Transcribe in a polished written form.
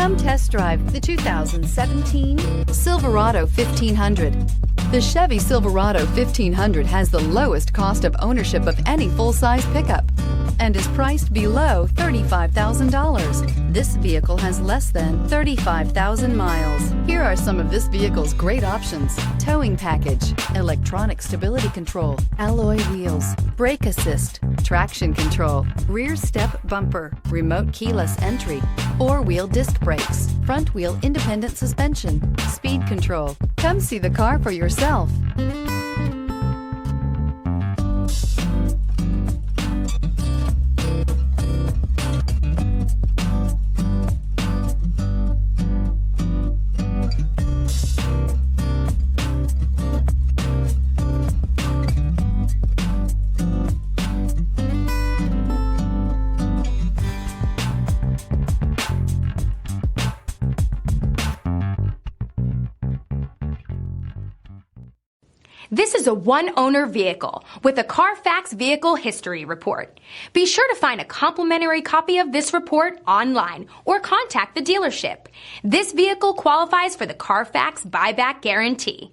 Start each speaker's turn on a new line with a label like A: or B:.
A: Come test drive the 2017 Silverado 1500. The Chevy Silverado 1500 has the lowest cost of ownership of any full-size pickup and is priced below $35,000. This vehicle has less than 35,000 miles. Here are some of this vehicle's great options: towing package, electronic stability control, alloy wheels, brake assist, traction control, rear step bumper, remote keyless entry, four-wheel disc brakes, front wheel independent suspension, speed control. Come see the car for yourself.
B: This is a one-owner vehicle with a Carfax Vehicle History Report. Be sure to find a complimentary copy of this report online or contact the dealership. This vehicle qualifies for the Carfax Buyback Guarantee.